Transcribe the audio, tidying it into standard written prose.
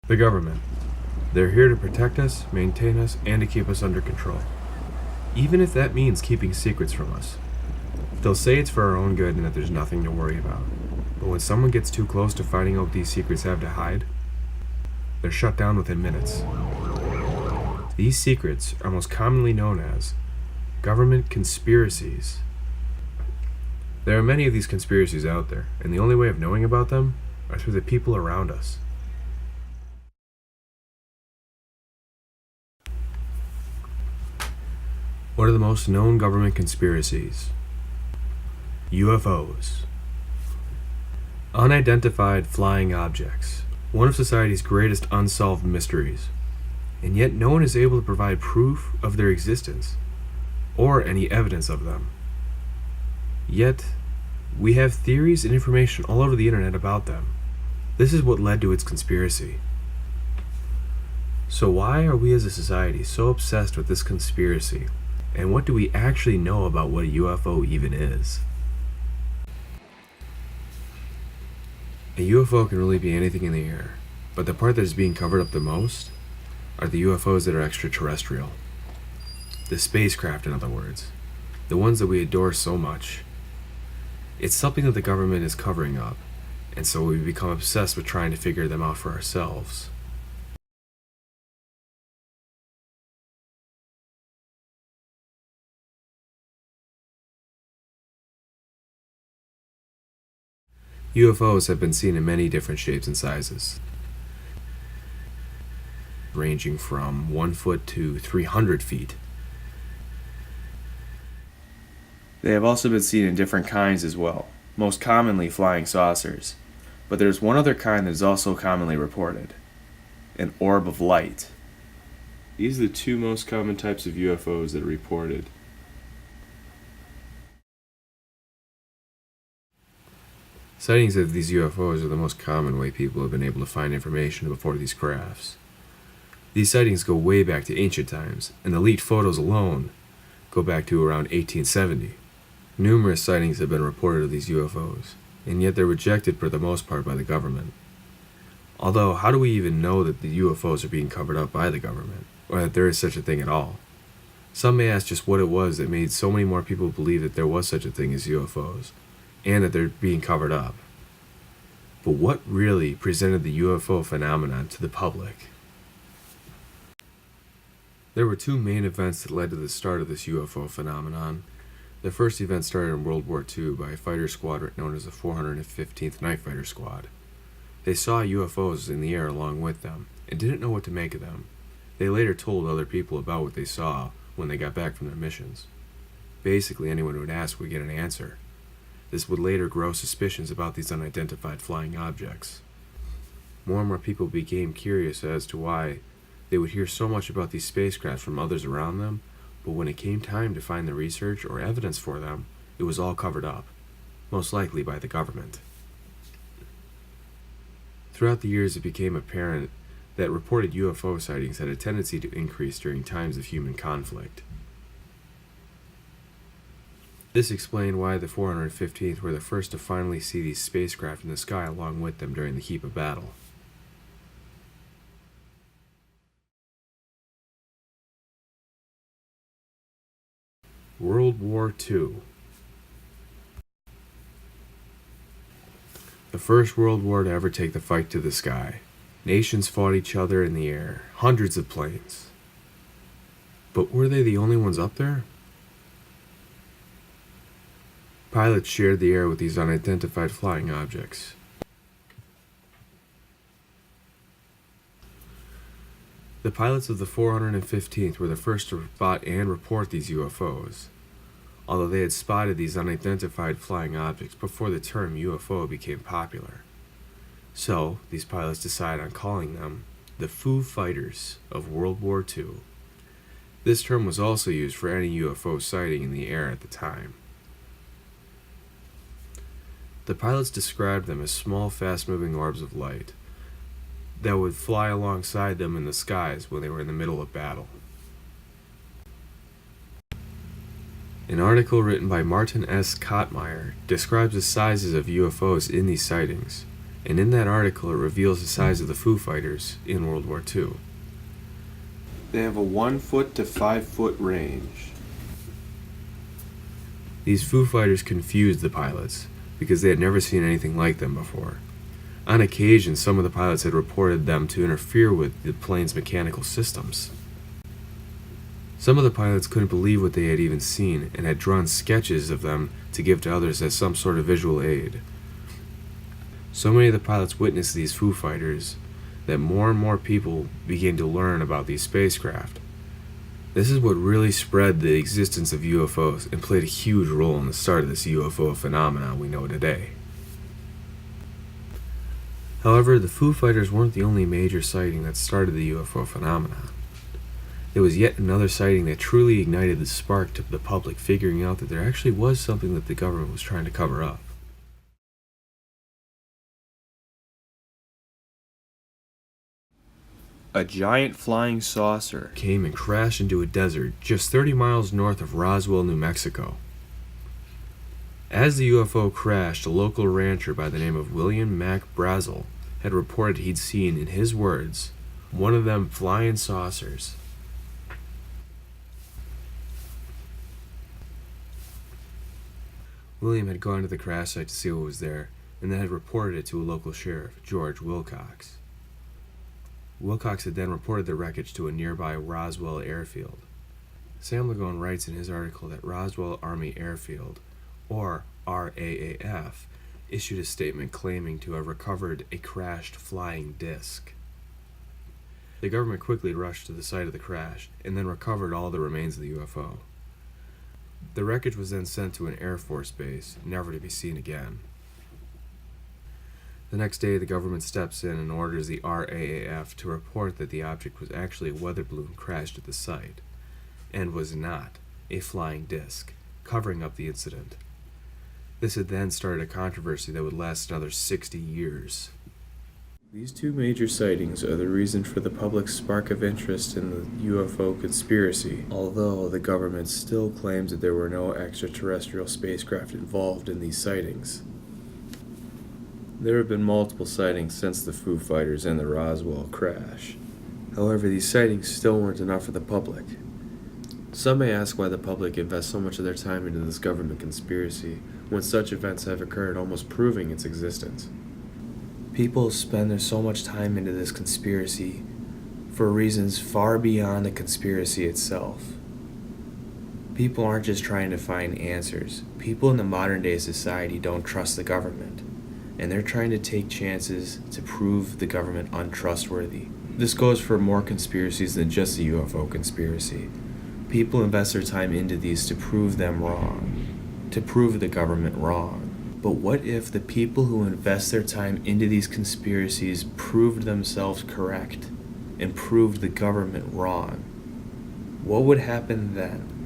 The government. They're here to protect us, maintain us, and to keep us under control. Even if that means keeping secrets from us. They'll say it's for our own good and that there's nothing to worry about. But when someone gets too close to finding out what these secrets have to hide, they're shut down within minutes. These secrets are most commonly known as government conspiracies. There are many of these conspiracies out there, and the only way of knowing about them are through the people around us. What are the most known government conspiracies? UFOs. Unidentified flying objects, one of society's greatest unsolved mysteries, and yet no one is able to provide proof of their existence, or any evidence of them. Yet, we have theories and information all over the internet about them. This is what led to its conspiracy. So why are we as a society so obsessed with this conspiracy? And what do we actually know about what a UFO even is? A UFO can really be anything in the air, but the part that is being covered up the most are the UFOs that are extraterrestrial. The spacecraft, in other words. The ones that we adore so much. It's something that the government is covering up, and so we become obsessed with trying to figure them out for ourselves. UFOs have been seen in many different shapes and sizes, ranging from 1 foot to 300 feet. They have also been seen in different kinds as well, most commonly flying saucers. But there's one other kind that is also commonly reported, an orb of light. These are the two most common types of UFOs that are reported. Sightings of these UFOs are the most common way people have been able to find information before these crafts. These sightings go way back to ancient times, and the leaked photos alone go back to around 1870. Numerous sightings have been reported of these UFOs, and yet they're rejected for the most part by the government. Although, how do we even know that the UFOs are being covered up by the government, or that there is such a thing at all? Some may ask just what it was that made so many more people believe that there was such a thing as UFOs, and that they're being covered up. But what really presented the UFO phenomenon to the public? There were two main events that led to the start of this UFO phenomenon. The first event started in World War II by a fighter squadron known as the 415th Night Fighter Squad. They saw UFOs in the air along with them, and didn't know what to make of them. They later told other people about what they saw when they got back from their missions. Basically, anyone who would ask would get an answer. This would later grow suspicions about these unidentified flying objects. More and more people became curious as to why they would hear so much about these spacecraft from others around them, but when it came time to find the research or evidence for them, it was all covered up, most likely by the government. Throughout the years, it became apparent that reported UFO sightings had a tendency to increase during times of human conflict. This explained why the 415th were the first to finally see these spacecraft in the sky along with them during the heat of battle. World War II. The first world war to ever take the fight to the sky. Nations fought each other in the air, hundreds of planes. But were they the only ones up there? Pilots shared the air with these unidentified flying objects. The pilots of the 415th were the first to spot and report these UFOs, although they had spotted these unidentified flying objects before the term UFO became popular. So, these pilots decided on calling them the Foo Fighters of World War II. This term was also used for any UFO sighting in the air at the time. The pilots described them as small, fast-moving orbs of light that would fly alongside them in the skies when they were in the middle of battle. An article written by Martin S. Kottmeyer describes the sizes of UFOs in these sightings, and in that article it reveals the size of the Foo Fighters in World War II. They have a 1 foot to 5 foot range. These Foo Fighters confused the pilots because they had never seen anything like them before. On occasion, some of the pilots had reported them to interfere with the plane's mechanical systems. Some of the pilots couldn't believe what they had even seen and had drawn sketches of them to give to others as some sort of visual aid. So many of the pilots witnessed these Foo Fighters that more and more people began to learn about these spacecraft. This is what really spread the existence of UFOs and played a huge role in the start of this UFO phenomenon we know today. However, the Foo Fighters weren't the only major sighting that started the UFO phenomenon. There was yet another sighting that truly ignited the spark to the public figuring out that there actually was something that the government was trying to cover up. A giant flying saucer came and crashed into a desert just 30 miles north of Roswell, New Mexico. As the UFO crashed, a local rancher by the name of William Mac Brazel had reported he'd seen, in his words, one of them flying saucers. William had gone to the crash site to see what was there, and then had reported it to a local sheriff, George Wilcox. Wilcox had then reported the wreckage to a nearby Roswell airfield. Sam Lagone writes in his article that Roswell Army Airfield, or RAAF, issued a statement claiming to have recovered a crashed flying disc. The government quickly rushed to the site of the crash and then recovered all the remains of the UFO. The wreckage was then sent to an Air Force base, never to be seen again. The next day, the government steps in and orders the RAAF to report that the object was actually a weather balloon crashed at the site, and was not a flying disc, covering up the incident. This had then started a controversy that would last another 60 years. These two major sightings are the reason for the public's spark of interest in the UFO conspiracy, although the government still claims that there were no extraterrestrial spacecraft involved in these sightings. There have been multiple sightings since the Foo Fighters and the Roswell Crash. However, these sightings still weren't enough for the public. Some may ask why the public invests so much of their time into this government conspiracy when such events have occurred, almost proving its existence. People spend so much time into this conspiracy for reasons far beyond the conspiracy itself. People aren't just trying to find answers. People in the modern day society don't trust the government, and they're trying to take chances to prove the government untrustworthy. This goes for more conspiracies than just the UFO conspiracy. People invest their time into these to prove them wrong, to prove the government wrong. But what if the people who invest their time into these conspiracies proved themselves correct and proved the government wrong? What would happen then?